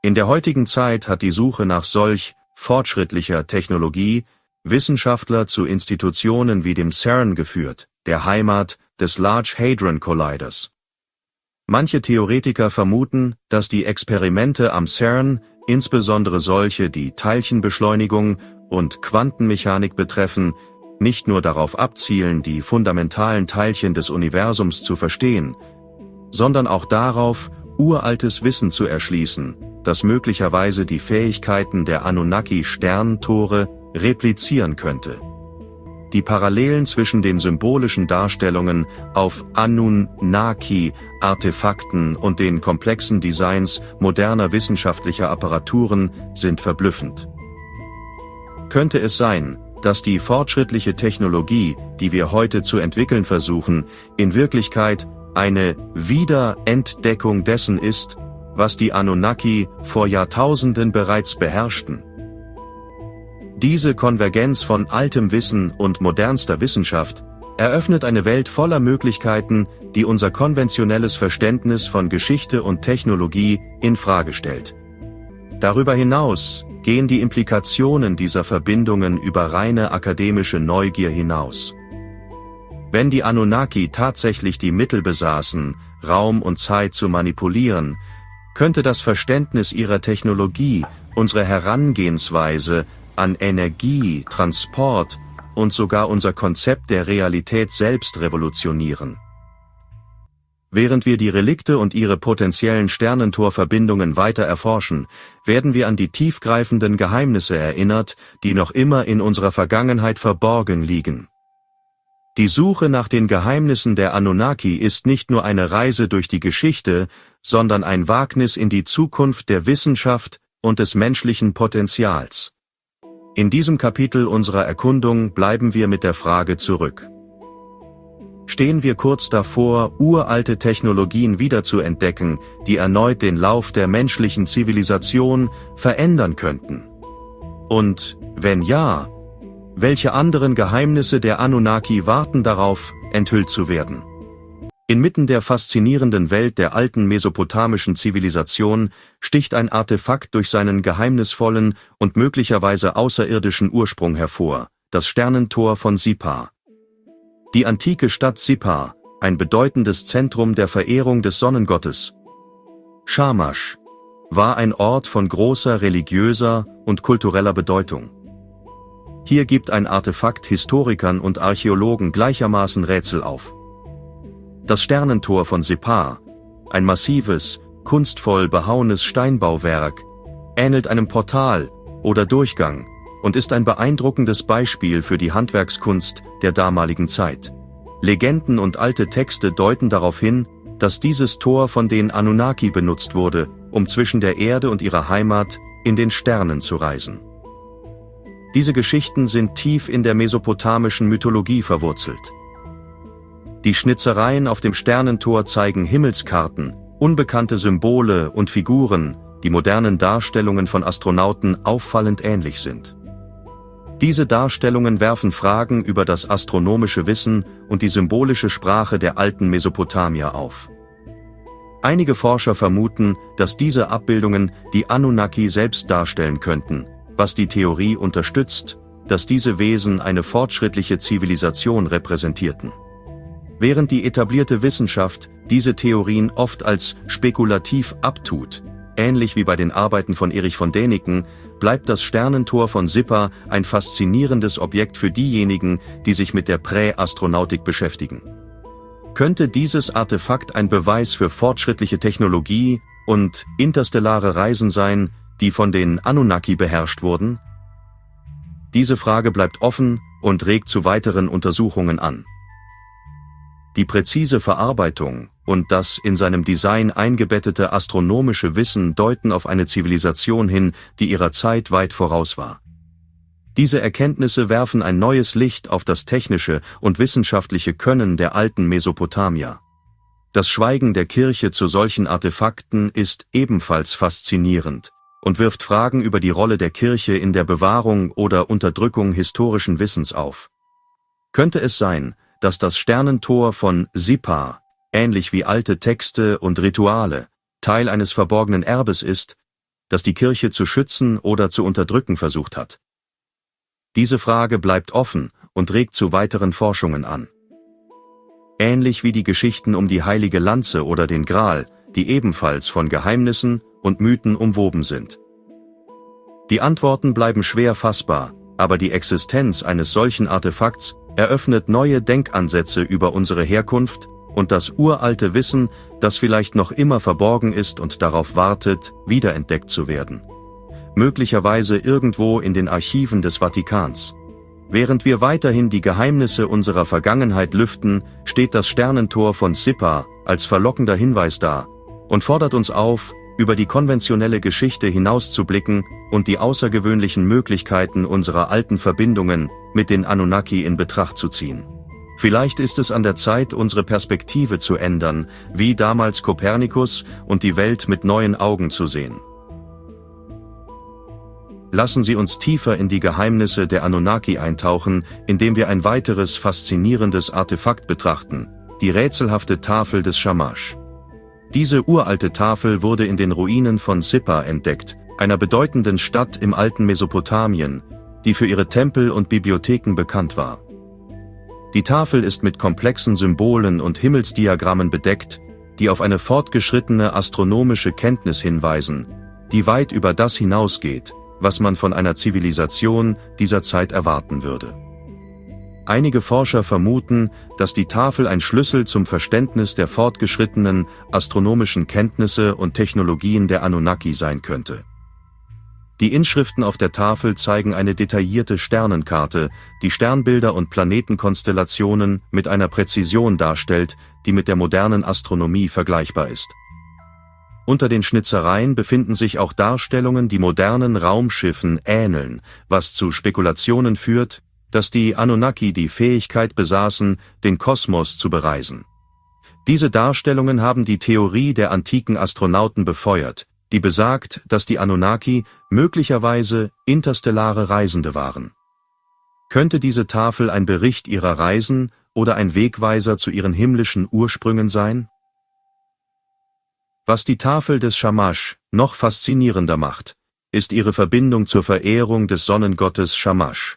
In der heutigen Zeit hat die Suche nach solch fortschrittlicher Technologie Wissenschaftler zu Institutionen wie dem CERN geführt, der Heimat des Large Hadron Colliders. Manche Theoretiker vermuten, dass die Experimente am CERN, insbesondere solche, die Teilchenbeschleunigung und Quantenmechanik betreffen, nicht nur darauf abzielen, die fundamentalen Teilchen des Universums zu verstehen, sondern auch darauf, uraltes Wissen zu erschließen, das möglicherweise die Fähigkeiten der Anunnaki-Sternentore replizieren könnte. Die Parallelen zwischen den symbolischen Darstellungen auf Anunnaki-Artefakten und den komplexen Designs moderner wissenschaftlicher Apparaturen sind verblüffend. Könnte es sein, dass die fortschrittliche Technologie, die wir heute zu entwickeln versuchen, in Wirklichkeit eine Wiederentdeckung dessen ist, was die Anunnaki vor Jahrtausenden bereits beherrschten? Diese Konvergenz von altem Wissen und modernster Wissenschaft eröffnet eine Welt voller Möglichkeiten, die unser konventionelles Verständnis von Geschichte und Technologie in Frage stellt. Darüber hinaus gehen die Implikationen dieser Verbindungen über reine akademische Neugier hinaus. Wenn die Anunnaki tatsächlich die Mittel besaßen, Raum und Zeit zu manipulieren, könnte das Verständnis ihrer Technologie unsere Herangehensweise an Energie, Transport und sogar unser Konzept der Realität selbst revolutionieren. Während wir die Relikte und ihre potenziellen Sternentorverbindungen weiter erforschen, werden wir an die tiefgreifenden Geheimnisse erinnert, die noch immer in unserer Vergangenheit verborgen liegen. Die Suche nach den Geheimnissen der Anunnaki ist nicht nur eine Reise durch die Geschichte, sondern ein Wagnis in die Zukunft der Wissenschaft und des menschlichen Potenzials. In diesem Kapitel unserer Erkundung bleiben wir mit der Frage zurück. Stehen wir kurz davor, uralte Technologien wiederzuentdecken, die erneut den Lauf der menschlichen Zivilisation verändern könnten? Und, wenn ja, welche anderen Geheimnisse der Anunnaki warten darauf, enthüllt zu werden? Inmitten der faszinierenden Welt der alten mesopotamischen Zivilisation sticht ein Artefakt durch seinen geheimnisvollen und möglicherweise außerirdischen Ursprung hervor, das Sternentor von Sipar. Die antike Stadt Sipar, ein bedeutendes Zentrum der Verehrung des Sonnengottes Shamash, war ein Ort von großer religiöser und kultureller Bedeutung. Hier gibt ein Artefakt Historikern und Archäologen gleichermaßen Rätsel auf. Das Sternentor von Sipar, ein massives, kunstvoll behauenes Steinbauwerk, ähnelt einem Portal oder Durchgang und ist ein beeindruckendes Beispiel für die Handwerkskunst der damaligen Zeit. Legenden und alte Texte deuten darauf hin, dass dieses Tor von den Anunnaki benutzt wurde, um zwischen der Erde und ihrer Heimat in den Sternen zu reisen. Diese Geschichten sind tief in der mesopotamischen Mythologie verwurzelt. Die Schnitzereien auf dem Sternentor zeigen Himmelskarten, unbekannte Symbole und Figuren, die modernen Darstellungen von Astronauten auffallend ähnlich sind. Diese Darstellungen werfen Fragen über das astronomische Wissen und die symbolische Sprache der alten Mesopotamier auf. Einige Forscher vermuten, dass diese Abbildungen die Anunnaki selbst darstellen könnten, was die Theorie unterstützt, dass diese Wesen eine fortschrittliche Zivilisation repräsentierten. Während die etablierte Wissenschaft diese Theorien oft als spekulativ abtut, ähnlich wie bei den Arbeiten von Erich von Däniken, bleibt das Sternentor von Sipar ein faszinierendes Objekt für diejenigen, die sich mit der Präastronautik beschäftigen. Könnte dieses Artefakt ein Beweis für fortschrittliche Technologie und interstellare Reisen sein, die von den Anunnaki beherrscht wurden? Diese Frage bleibt offen und regt zu weiteren Untersuchungen an. Die präzise Verarbeitung und das in seinem Design eingebettete astronomische Wissen deuten auf eine Zivilisation hin, die ihrer Zeit weit voraus war. Diese Erkenntnisse werfen ein neues Licht auf das technische und wissenschaftliche Können der alten Mesopotamier. Das Schweigen der Kirche zu solchen Artefakten ist ebenfalls faszinierend und wirft Fragen über die Rolle der Kirche in der Bewahrung oder Unterdrückung historischen Wissens auf. Könnte es sein, dass das Sternentor von Sipar, ähnlich wie alte Texte und Rituale, Teil eines verborgenen Erbes ist, das die Kirche zu schützen oder zu unterdrücken versucht hat? Diese Frage bleibt offen und regt zu weiteren Forschungen an. Ähnlich wie die Geschichten um die heilige Lanze oder den Gral, die ebenfalls von Geheimnissen und Mythen umwoben sind. Die Antworten bleiben schwer fassbar, aber die Existenz eines solchen Artefakts eröffnet neue Denkansätze über unsere Herkunft und das uralte Wissen, das vielleicht noch immer verborgen ist und darauf wartet, wiederentdeckt zu werden. Möglicherweise irgendwo in den Archiven des Vatikans. Während wir weiterhin die Geheimnisse unserer Vergangenheit lüften, steht das Sternentor von Sipar als verlockender Hinweis da und fordert uns auf, über die konventionelle Geschichte hinauszublicken und die außergewöhnlichen Möglichkeiten unserer alten Verbindungen mit den Anunnaki in Betracht zu ziehen. Vielleicht ist es an der Zeit, unsere Perspektive zu ändern, wie damals Kopernikus, und die Welt mit neuen Augen zu sehen. Lassen Sie uns tiefer in die Geheimnisse der Anunnaki eintauchen, indem wir ein weiteres faszinierendes Artefakt betrachten, die rätselhafte Tafel des Shamash. Diese uralte Tafel wurde in den Ruinen von Sipar entdeckt, einer bedeutenden Stadt im alten Mesopotamien, die für ihre Tempel und Bibliotheken bekannt war. Die Tafel ist mit komplexen Symbolen und Himmelsdiagrammen bedeckt, die auf eine fortgeschrittene astronomische Kenntnis hinweisen, die weit über das hinausgeht, was man von einer Zivilisation dieser Zeit erwarten würde. Einige Forscher vermuten, dass die Tafel ein Schlüssel zum Verständnis der fortgeschrittenen astronomischen Kenntnisse und Technologien der Anunnaki sein könnte. Die Inschriften auf der Tafel zeigen eine detaillierte Sternenkarte, die Sternbilder und Planetenkonstellationen mit einer Präzision darstellt, die mit der modernen Astronomie vergleichbar ist. Unter den Schnitzereien befinden sich auch Darstellungen, die modernen Raumschiffen ähneln, was zu Spekulationen führt, dass die Anunnaki die Fähigkeit besaßen, den Kosmos zu bereisen. Diese Darstellungen haben die Theorie der antiken Astronauten befeuert, die besagt, dass die Anunnaki möglicherweise interstellare Reisende waren. Könnte diese Tafel ein Bericht ihrer Reisen oder ein Wegweiser zu ihren himmlischen Ursprüngen sein? Was die Tafel des Shamash noch faszinierender macht, ist ihre Verbindung zur Verehrung des Sonnengottes Shamash,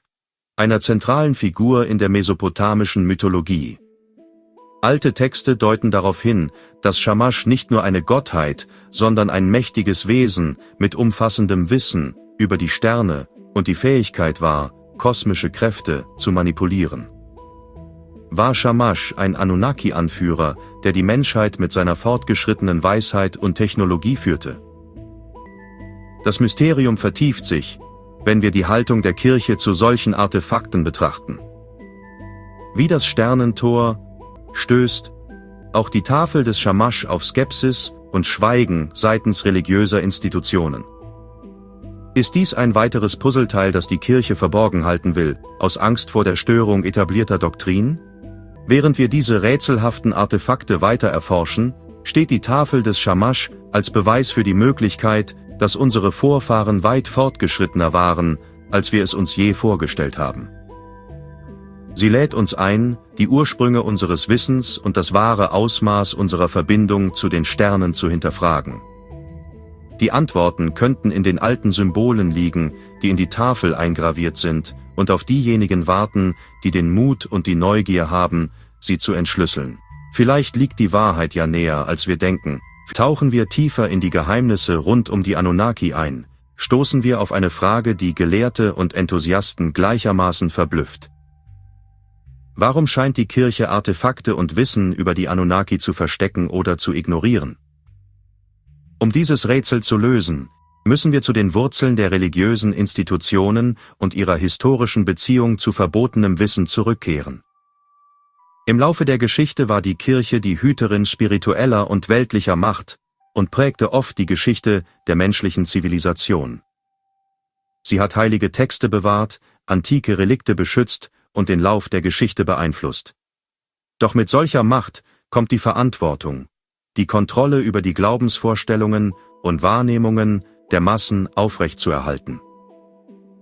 einer zentralen Figur in der mesopotamischen Mythologie. Alte Texte deuten darauf hin, dass Shamash nicht nur eine Gottheit, sondern ein mächtiges Wesen mit umfassendem Wissen über die Sterne und die Fähigkeit war, kosmische Kräfte zu manipulieren. War Shamash ein Anunnaki-Anführer, der die Menschheit mit seiner fortgeschrittenen Weisheit und Technologie führte? Das Mysterium vertieft sich, wenn wir die Haltung der Kirche zu solchen Artefakten betrachten. Wie das Sternentor stößt auch die Tafel des Shamash auf Skepsis und Schweigen seitens religiöser Institutionen. Ist dies ein weiteres Puzzleteil, das die Kirche verborgen halten will, aus Angst vor der Störung etablierter Doktrinen? Während wir diese rätselhaften Artefakte weiter erforschen, steht die Tafel des Shamash als Beweis für die Möglichkeit, dass unsere Vorfahren weit fortgeschrittener waren, als wir es uns je vorgestellt haben. Sie lädt uns ein, die Ursprünge unseres Wissens und das wahre Ausmaß unserer Verbindung zu den Sternen zu hinterfragen. Die Antworten könnten in den alten Symbolen liegen, die in die Tafel eingraviert sind und auf diejenigen warten, die den Mut und die Neugier haben, sie zu entschlüsseln. Vielleicht liegt die Wahrheit ja näher, als wir denken. Tauchen wir tiefer in die Geheimnisse rund um die Anunnaki ein, stoßen wir auf eine Frage, die Gelehrte und Enthusiasten gleichermaßen verblüfft. Warum scheint die Kirche Artefakte und Wissen über die Anunnaki zu verstecken oder zu ignorieren? Um dieses Rätsel zu lösen, müssen wir zu den Wurzeln der religiösen Institutionen und ihrer historischen Beziehung zu verbotenem Wissen zurückkehren. Im Laufe der Geschichte war die Kirche die Hüterin spiritueller und weltlicher Macht und prägte oft die Geschichte der menschlichen Zivilisation. Sie hat heilige Texte bewahrt, antike Relikte beschützt und den Lauf der Geschichte beeinflusst. Doch mit solcher Macht kommt die Verantwortung, die Kontrolle über die Glaubensvorstellungen und Wahrnehmungen der Massen aufrechtzuerhalten.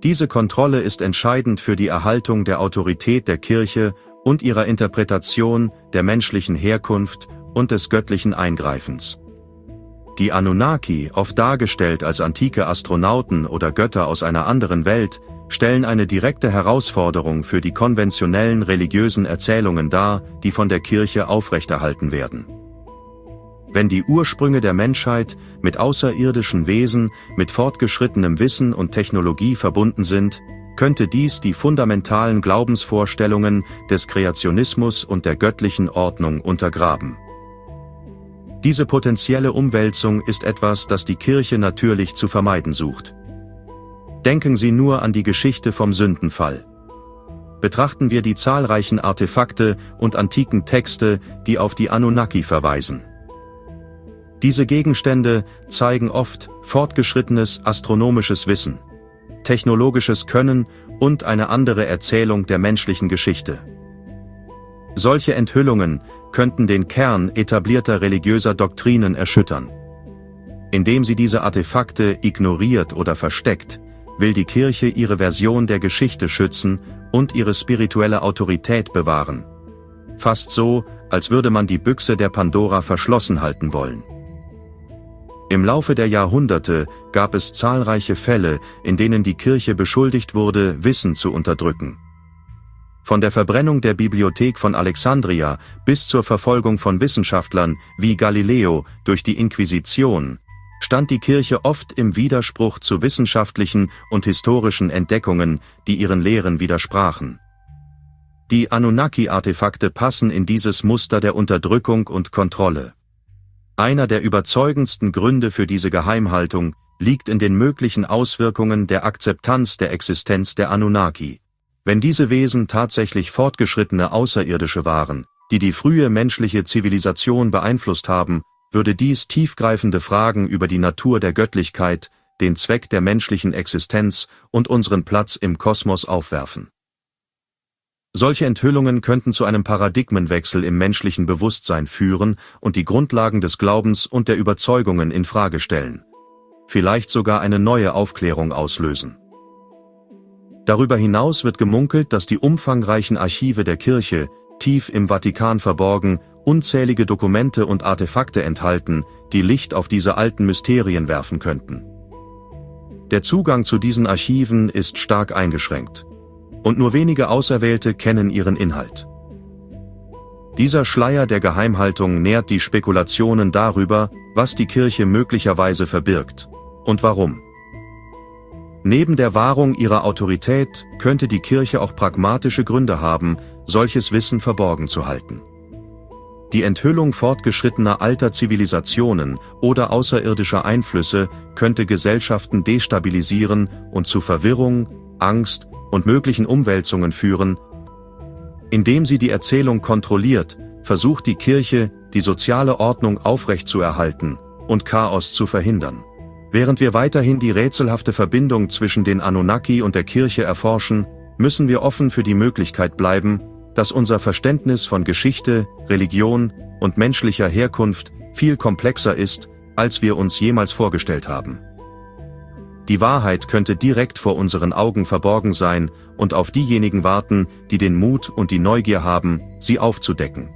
Diese Kontrolle ist entscheidend für die Erhaltung der Autorität der Kirche und ihrer Interpretation der menschlichen Herkunft und des göttlichen Eingreifens. Die Anunnaki, oft dargestellt als antike Astronauten oder Götter aus einer anderen Welt, stellen eine direkte Herausforderung für die konventionellen religiösen Erzählungen dar, die von der Kirche aufrechterhalten werden. Wenn die Ursprünge der Menschheit mit außerirdischen Wesen, mit fortgeschrittenem Wissen und Technologie verbunden sind, könnte dies die fundamentalen Glaubensvorstellungen des Kreationismus und der göttlichen Ordnung untergraben. Diese potenzielle Umwälzung ist etwas, das die Kirche natürlich zu vermeiden sucht. Denken Sie nur an die Geschichte vom Sündenfall. Betrachten wir die zahlreichen Artefakte und antiken Texte, die auf die Anunnaki verweisen. Diese Gegenstände zeigen oft fortgeschrittenes astronomisches Wissen, technologisches Können und eine andere Erzählung der menschlichen Geschichte. Solche Enthüllungen könnten den Kern etablierter religiöser Doktrinen erschüttern. Indem sie diese Artefakte ignoriert oder versteckt, will die Kirche ihre Version der Geschichte schützen und ihre spirituelle Autorität bewahren. Fast so, als würde man die Büchse der Pandora verschlossen halten wollen. Im Laufe der Jahrhunderte gab es zahlreiche Fälle, in denen die Kirche beschuldigt wurde, Wissen zu unterdrücken. Von der Verbrennung der Bibliothek von Alexandria bis zur Verfolgung von Wissenschaftlern wie Galileo durch die Inquisition stand die Kirche oft im Widerspruch zu wissenschaftlichen und historischen Entdeckungen, die ihren Lehren widersprachen. Die Anunnaki-Artefakte passen in dieses Muster der Unterdrückung und Kontrolle. Einer der überzeugendsten Gründe für diese Geheimhaltung liegt in den möglichen Auswirkungen der Akzeptanz der Existenz der Anunnaki. Wenn diese Wesen tatsächlich fortgeschrittene Außerirdische waren, die die frühe menschliche Zivilisation beeinflusst haben, würde dies tiefgreifende Fragen über die Natur der Göttlichkeit, den Zweck der menschlichen Existenz und unseren Platz im Kosmos aufwerfen. Solche Enthüllungen könnten zu einem Paradigmenwechsel im menschlichen Bewusstsein führen und die Grundlagen des Glaubens und der Überzeugungen in Frage stellen. Vielleicht sogar eine neue Aufklärung auslösen. Darüber hinaus wird gemunkelt, dass die umfangreichen Archive der Kirche, tief im Vatikan verborgen, unzählige Dokumente und Artefakte enthalten, die Licht auf diese alten Mysterien werfen könnten. Der Zugang zu diesen Archiven ist stark eingeschränkt, und nur wenige Auserwählte kennen ihren Inhalt. Dieser Schleier der Geheimhaltung nährt die Spekulationen darüber, was die Kirche möglicherweise verbirgt und warum. Neben der Wahrung ihrer Autorität könnte die Kirche auch pragmatische Gründe haben, solches Wissen verborgen zu halten. Die Enthüllung fortgeschrittener alter Zivilisationen oder außerirdischer Einflüsse könnte Gesellschaften destabilisieren und zu Verwirrung, Angst und möglichen Umwälzungen führen. Indem sie die Erzählung kontrolliert, versucht die Kirche, die soziale Ordnung aufrechtzuerhalten und Chaos zu verhindern. Während wir weiterhin die rätselhafte Verbindung zwischen den Anunnaki und der Kirche erforschen, müssen wir offen für die Möglichkeit bleiben, dass unser Verständnis von Geschichte, Religion und menschlicher Herkunft viel komplexer ist, als wir uns jemals vorgestellt haben. Die Wahrheit könnte direkt vor unseren Augen verborgen sein und auf diejenigen warten, die den Mut und die Neugier haben, sie aufzudecken.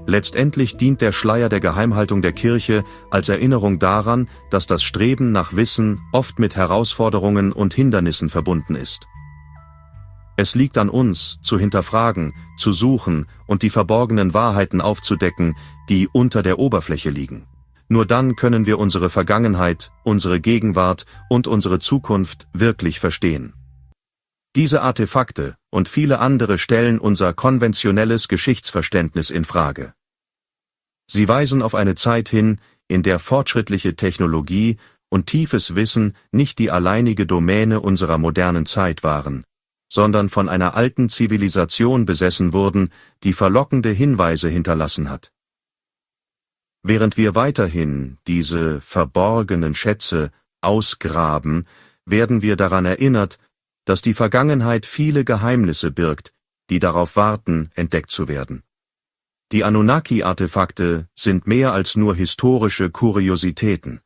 Letztendlich dient der Schleier der Geheimhaltung der Kirche als Erinnerung daran, dass das Streben nach Wissen oft mit Herausforderungen und Hindernissen verbunden ist. Es liegt an uns, zu hinterfragen, zu suchen und die verborgenen Wahrheiten aufzudecken, die unter der Oberfläche liegen. Nur dann können wir unsere Vergangenheit, unsere Gegenwart und unsere Zukunft wirklich verstehen. Diese Artefakte und viele andere stellen unser konventionelles Geschichtsverständnis in Frage. Sie weisen auf eine Zeit hin, in der fortschrittliche Technologie und tiefes Wissen nicht die alleinige Domäne unserer modernen Zeit waren, sondern von einer alten Zivilisation besessen wurden, die verlockende Hinweise hinterlassen hat. Während wir weiterhin diese verborgenen Schätze ausgraben, werden wir daran erinnert, dass die Vergangenheit viele Geheimnisse birgt, die darauf warten, entdeckt zu werden. Die Anunnaki-Artefakte sind mehr als nur historische Kuriositäten.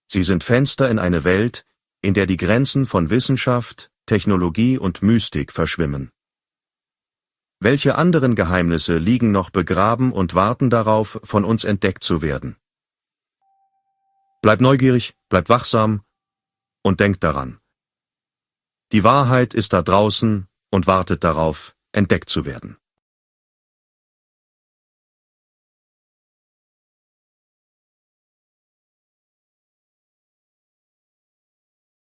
Sie sind Fenster in eine Welt, in der die Grenzen von Wissenschaft, Technologie und Mystik verschwimmen. Welche anderen Geheimnisse liegen noch begraben und warten darauf, von uns entdeckt zu werden? Bleib neugierig, bleib wachsam und denk daran. Die Wahrheit ist da draußen und wartet darauf, entdeckt zu werden.